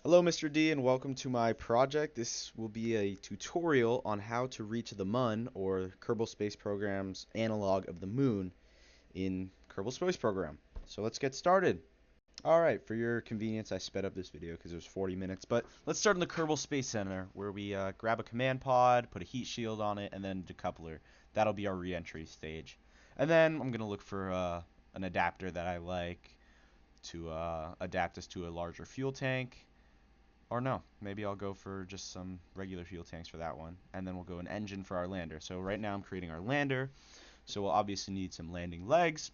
Hello, Mr. D, and welcome to my project. This will be a tutorial on how to reach the Mun, or Kerbal Space Program's analog of the moon in Kerbal Space Program. So let's get started. Alright, for your convenience, I sped up this video because it was 40 minutes, but let's start in the Kerbal Space Center, where we grab a command pod, put a heat shield on it, and then decoupler. That'll be our re-entry stage. And then I'm going to look for an adapter that I like to adapt us to a larger fuel tank. Or no, maybe I'll go for just some regular fuel tanks for that one. And then we'll go an engine for our lander. So right now I'm creating our lander. So we'll obviously need some landing legs.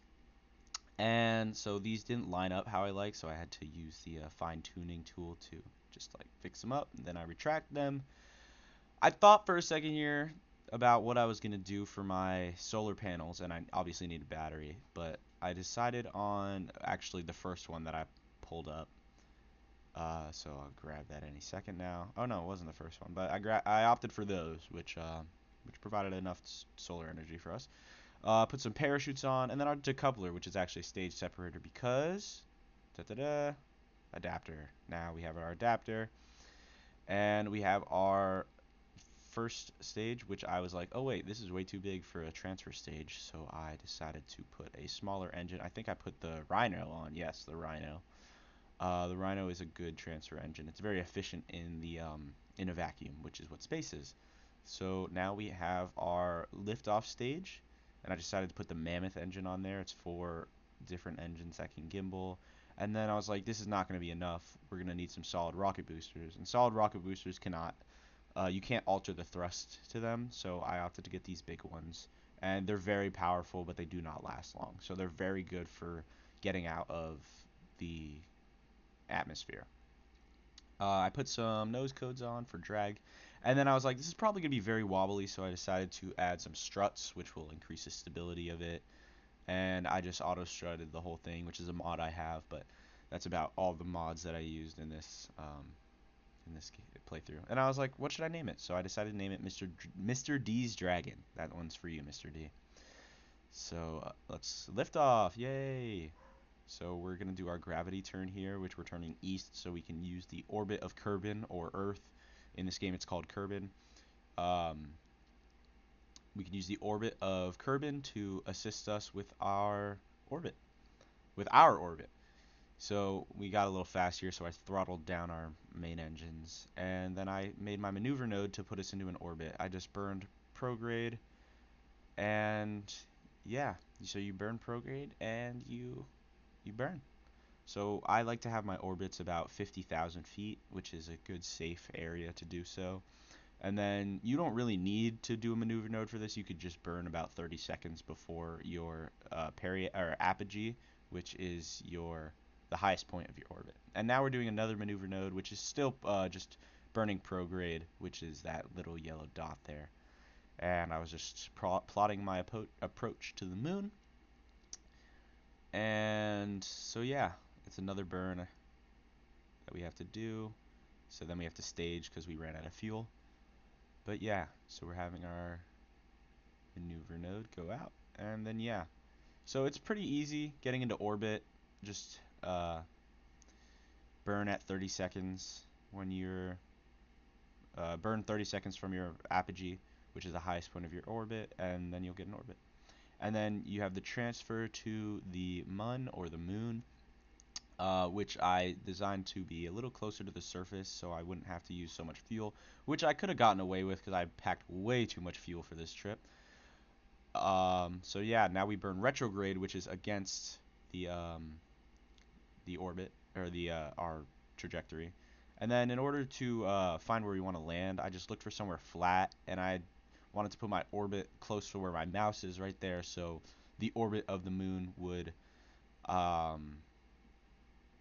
And so these didn't line up how I like, so I had to use the fine tuning tool to just like fix them up. And then I retract them. I thought for a second here about what I was going to do for my solar panels, and I obviously need a battery. But I decided on actually the first one that I pulled up. So I'll grab that any second now. Oh no, it wasn't the first one, but I opted for those, which provided enough solar energy for us. Put some parachutes on, and then our decoupler, which is actually a stage separator because adapter. Now we have our adapter, and we have our first stage, which I was like, oh wait, this is way too big for a transfer stage, so I decided to put a smaller engine. I think I put the Rhino on. Yes, the Rhino. The Rhino is a good transfer engine. It's very efficient in a vacuum, which is what space is. So now we have our liftoff stage, and I decided to put the Mammoth engine on there. It's 4 different engines that can gimbal. And then I was like, this is not going to be enough. We're going to need some solid rocket boosters. And solid rocket boosters you can't alter the thrust to them, so I opted to get these big ones. And they're very powerful, but they do not last long. So they're very good for getting out of the atmosphere. I put some nose codes on for drag, and then I was like, this is probably going to be very wobbly, so I decided to add some struts, which will increase the stability of it. And I just auto strutted the whole thing, which is a mod I have, but that's about all the mods that I used in this playthrough. And I was like, what should I name it? So I decided to name it Mr. D's Dragon. That one's for you, Mr. D. So let's lift off, yay! So we're going to do our gravity turn here, which we're turning east so we can use the orbit of Kerbin, or Earth. In this game it's called Kerbin. Um, we can use the orbit of Kerbin to assist us with our orbit. So we got a little fast here, so I throttled down our main engines. And then I made my maneuver node to put us into an orbit. I just burned prograde, and yeah, so you burn prograde and you burn. So I like to have my orbits about 50,000 feet, which is a good safe area to do so. And then you don't really need to do a maneuver node for this. You could just burn about 30 seconds before your apogee, which is the highest point of your orbit. And now we're doing another maneuver node, which is still just burning prograde, which is that little yellow dot there. And I was just plotting my approach to the moon. And so yeah, it's another burn that we have to do. So then we have to stage because we ran out of fuel. But yeah, so we're having our maneuver node go out. And then yeah, so it's pretty easy getting into orbit. Just burn at 30 seconds when you're burn 30 seconds from your apogee, which is the highest point of your orbit, and then you'll get an orbit. And then you have the transfer to the Mun, or the moon, which I designed to be a little closer to the surface so I wouldn't have to use so much fuel, which I could have gotten away with because I packed way too much fuel for this trip. So yeah, now we burn retrograde, which is against the orbit, or our trajectory. And then in order to find where we want to land, I just looked for somewhere flat, and I wanted to put my orbit close to where my mouse is right there, so the orbit of the moon would um,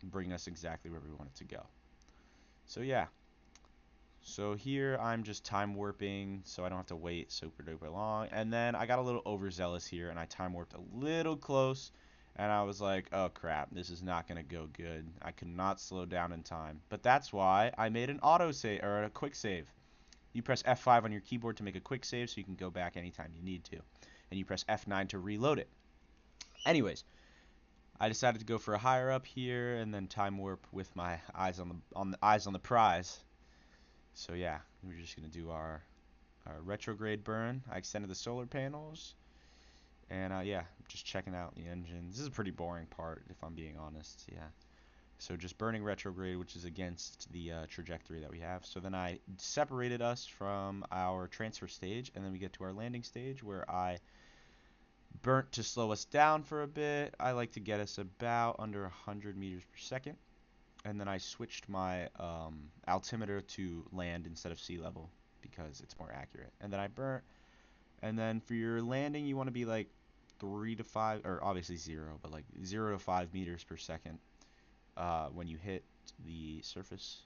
bring us exactly where we want it to go. So yeah. So here I'm just time warping so I don't have to wait super duper long. And then I got a little overzealous here and I time warped a little close, and I was like, oh crap, this is not going to go good. I could not slow down in time. But that's why I made an auto save, or a quick save. You press F5 on your keyboard to make a quick save so you can go back anytime you need to. And you press F9 to reload it. Anyways, I decided to go for a higher up here and then time warp with my eyes on the prize. So yeah, we're just gonna do our retrograde burn. I extended the solar panels, and yeah, just checking out the engine. This is a pretty boring part, if I'm being honest. Yeah. So just burning retrograde, which is against the trajectory that we have. So then I separated us from our transfer stage, and then we get to our landing stage where I burnt to slow us down for a bit. I like to get us about under 100 meters per second. And then I switched my altimeter to land instead of sea level because it's more accurate. And then I burnt. And then for your landing, you want to be like 3 to 5, or obviously 0, but like 0 to 5 meters per second when you hit the surface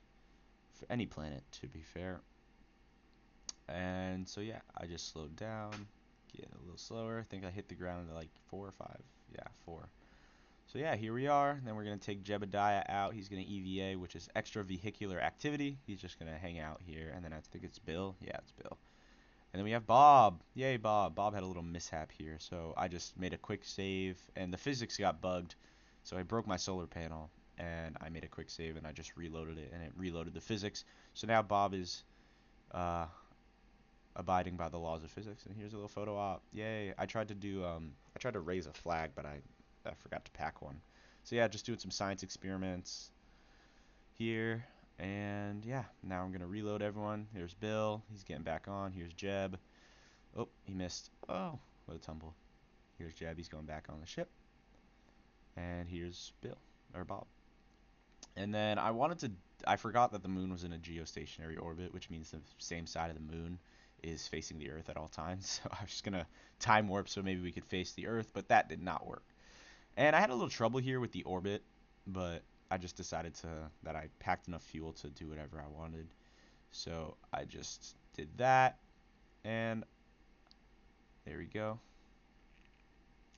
for any planet, to be fair. And so yeah, I just slowed down, get a little slower. I think I hit the ground at like 4 or 5. Yeah, 4. So yeah, here we are. Then we're going to take Jebediah out. He's going to EVA, which is extravehicular activity. He's just going to hang out here. And then I think it's Bill. Yeah, it's Bill. And then we have Bob. Yay, Bob. Bob had a little mishap here. So I just made a quick save. And the physics got bugged. So I broke my solar panel. And I made a quick save. And I just reloaded it. And it reloaded the physics. So now Bob is abiding by the laws of physics. And here's a little photo op. Yay. I tried to raise a flag, but I forgot to pack one. So yeah, just doing some science experiments here. And yeah, now I'm going to reload everyone. Here's Bill. He's getting back on. Here's Jeb. Oh, he missed. Oh, what a tumble. Here's Jeb. He's going back on the ship. And here's Bill, or Bob. And then I forgot that the moon was in a geostationary orbit, which means the same side of the moon is facing the Earth at all times. So I was just going to time warp so maybe we could face the Earth, but that did not work. And I had a little trouble here with the orbit, but I just decided that I packed enough fuel to do whatever I wanted. So I just did that, and there we go.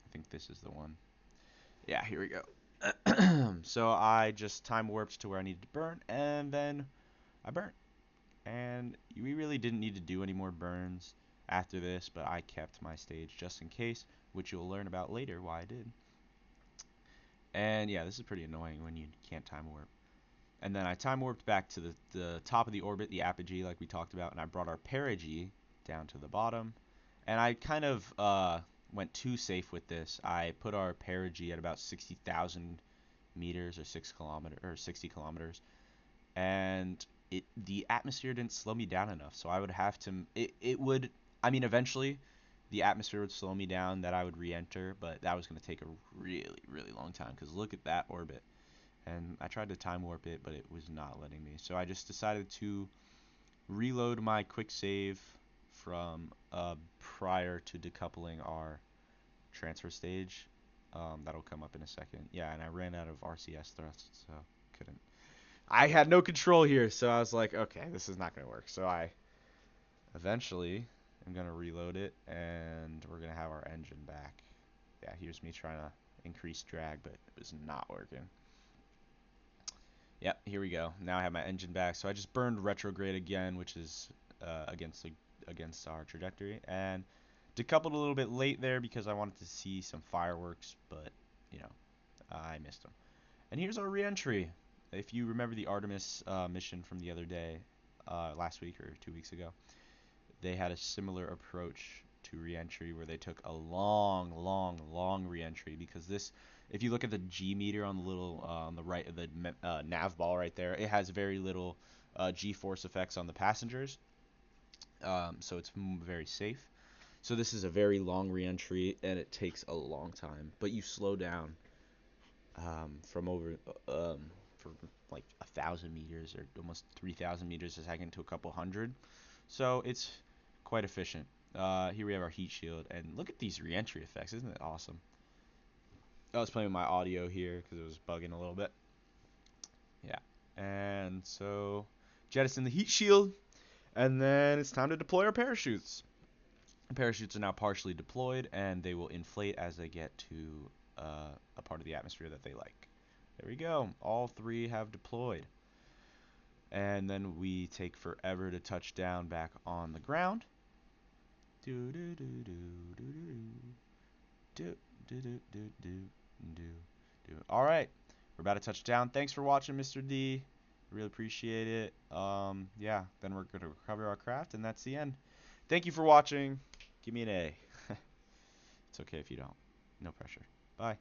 I think this is the one. Yeah, here we go. So I just time warped to where I needed to burn, and then I burnt. And we really didn't need to do any more burns after this, but I kept my stage just in case, which you'll learn about later why I did. And yeah, this is pretty annoying when you can't time warp. And then I time warped back to the top of the orbit, the apogee, like we talked about, and I brought our perigee down to the bottom. And I kind of went too safe with this. I put our perigee at about 60,000 meters or 60 kilometers, and the atmosphere didn't slow me down enough. So I would have to it would I mean eventually the atmosphere would slow me down that I would re-enter, but that was going to take a really really long time because look at that orbit. And I tried to time warp it, but it was not letting me. So I just decided to reload my quick save from prior to decoupling our transfer stage. That'll come up in a second. Yeah, and I ran out of RCS thrusts, so couldn't. I had no control here, so I was like, okay, this is not going to work. So I eventually am going to reload it, and we're going to have our engine back. Yeah, here's me trying to increase drag, but it was not working. Yep, here we go. Now I have my engine back. So I just burned retrograde again, which is against our trajectory, and decoupled a little bit late there because I wanted to see some fireworks, but you know, I missed them. And here's our reentry. If you remember the Artemis mission from the other day, last week or 2 weeks ago, they had a similar approach to reentry where they took a long, long, long reentry because this, if you look at the G meter on the little on the right of the nav ball right there, it has very little G-force effects on the passengers, so it's very safe. So this is a very long reentry and it takes a long time, but you slow down from over for like 1,000 meters or almost 3,000 meters a second to a couple hundred. So it's quite efficient. Here we have our heat shield, and look at these reentry effects. Isn't it awesome? I was playing with my audio here because it was bugging a little bit. Yeah. And so jettison the heat shield, and then it's time to deploy our parachutes. The parachutes are now partially deployed, and they will inflate as they get to a part of the atmosphere that they like. There we go. All three have deployed. And then we take forever to touch down back on the ground. Do do do do do do do do do do do do All right. We're about to touch down. Thanks for watching, Mr. D. Really appreciate it. Yeah, then we're going to recover our craft, and that's the end. Thank you for watching. Give me an A. It's okay if you don't. No pressure. Bye.